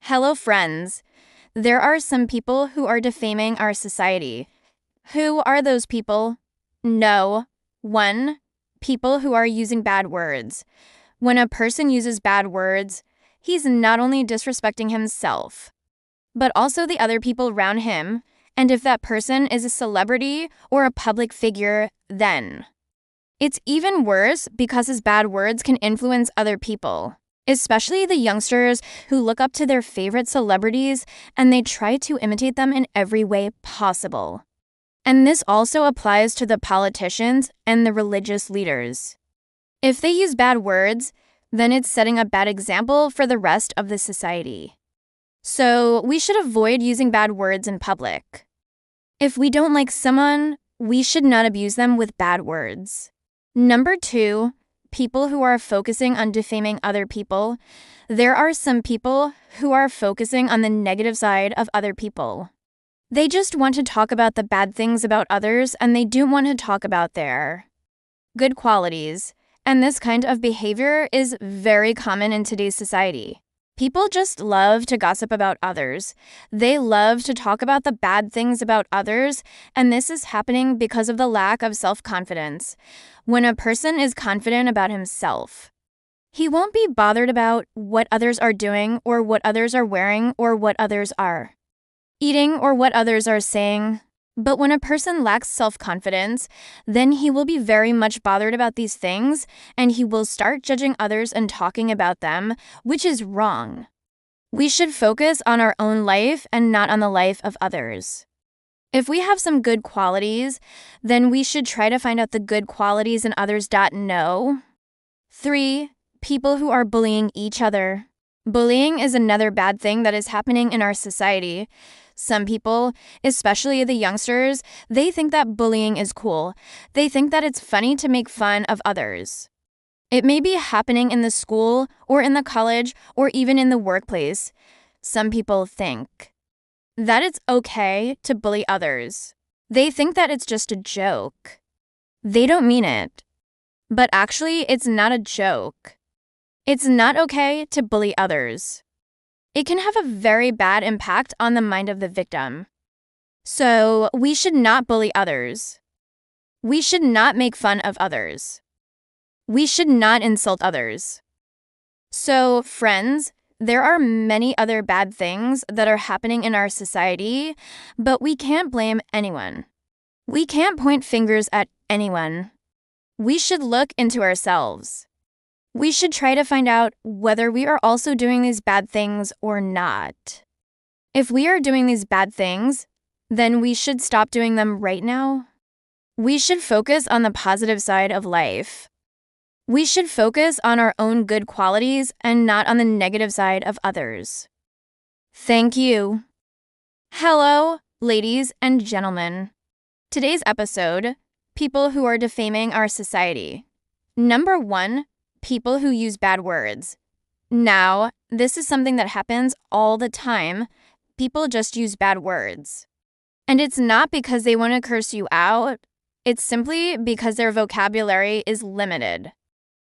Hello, friends. There are some people who are defaming our society. Who are those people? No. 1. People who are using bad words. When a person uses bad words, he's not only disrespecting himself, but also the other people around him. And if that person is a celebrity or a public figure, then it's even worse because his bad words can influence other people, especially the youngsters who look up to their favorite celebrities and they try to imitate them in every way possible. And this also applies to the politicians and the religious leaders. If they use bad words, then it's setting a bad example for the rest of the society. So we should avoid using bad words in public. If we don't like someone, we should not abuse them with bad words. Number 2, people who are focusing on defaming other people. There are some people who are focusing on the negative side of other people. They just want to talk about the bad things about others and they don't want to talk about their good qualities. And this kind of behavior is very common in today's society. People just love to gossip about others. They love to talk about the bad things about others, and this is happening because of the lack of self-confidence. When a person is confident about himself, he won't be bothered about what others are doing or what others are wearing or what others are eating or what others are saying. But when a person lacks self-confidence, then he will be very much bothered about these things, and he will start judging others and talking about them, which is wrong. We should focus on our own life and not on the life of others. If we have some good qualities, then we should try to find out the good qualities in others. No. 3. People who are bullying each other. Bullying is another bad thing that is happening in our society. Some people, especially the youngsters, they think that bullying is cool. They think that it's funny to make fun of others. It may be happening in the school or in the college or even in the workplace. Some people think that it's okay to bully others. They think that it's just a joke. They don't mean it. But actually, it's not a joke. It's not okay to bully others. It can have a very bad impact on the mind of the victim. So, we should not bully others. We should not make fun of others. We should not insult others. So, friends, there are many other bad things that are happening in our society, but we can't blame anyone. We can't point fingers at anyone. We should look into ourselves. We should try to find out whether we are also doing these bad things or not. If we are doing these bad things, then we should stop doing them right now. We should focus on the positive side of life. We should focus on our own good qualities and not on the negative side of others. Thank you. Hello, ladies and gentlemen. Today's episode, people who are defaming our society. Number 1, people who use bad words. Now, this is something that happens all the time. People just use bad words. And it's not because they want to curse you out. It's simply because their vocabulary is limited.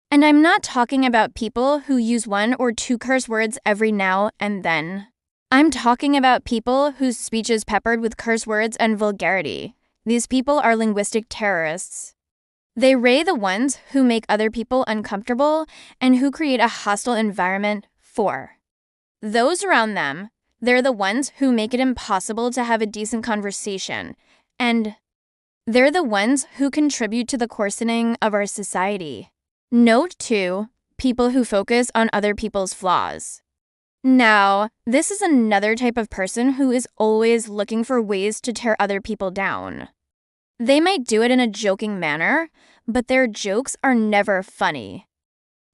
And I'm not talking about people who use 1 or 2 curse words every now and then. I'm talking about people whose speech is peppered with curse words and vulgarity. These people are linguistic terrorists. They are the ones who make other people uncomfortable and who create a hostile environment for those around them. They're the ones who make it impossible to have a decent conversation, and they're the ones who contribute to the coarsening of our society. Note 2, people who focus on other people's flaws. Now, this is another type of person who is always looking for ways to tear other people down. They might do it in a joking manner, but their jokes are never funny.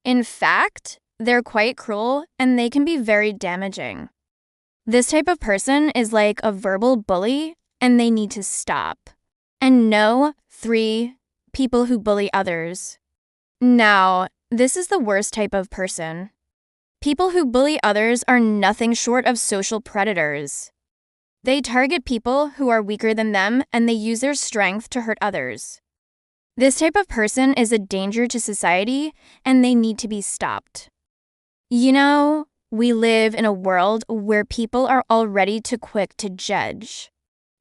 In fact, they're quite cruel and they can be very damaging. This type of person is like a verbal bully and they need to stop. And no, 3, people who bully others. Now, this is the worst type of person. People who bully others are nothing short of social predators. They target people who are weaker than them and they use their strength to hurt others. This type of person is a danger to society and they need to be stopped. You know, We live in a world where people are already too quick to judge.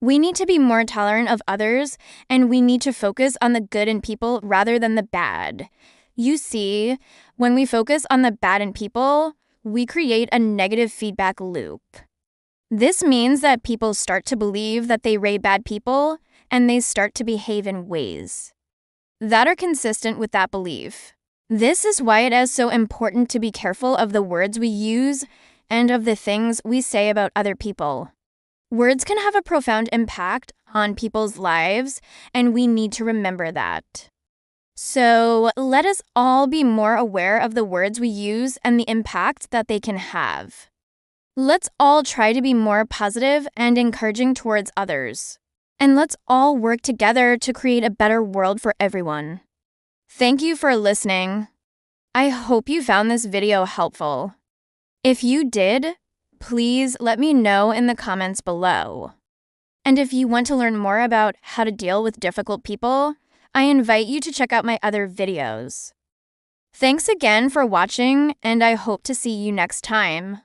We need to be more tolerant of others, and we need to focus on the good in people rather than the bad. You see, when we focus on the bad in people, we create a negative feedback loop. This means that people start to believe that they rate bad people, and they start to behave in ways that are consistent with that belief. This is why it is so important to be careful of the words we use and of the things we say about other people. Words can have a profound impact on people's lives, and we need to remember that. So, let us all be more aware of the words we use and the impact that they can have. Let's all try to be more positive and encouraging towards others. And let's all work together to create a better world for everyone. Thank you for listening. I hope you found this video helpful. If you did, please let me know in the comments below. And if you want to learn more about how to deal with difficult people, I invite you to check out my other videos. Thanks again for watching, and I hope to see you next time.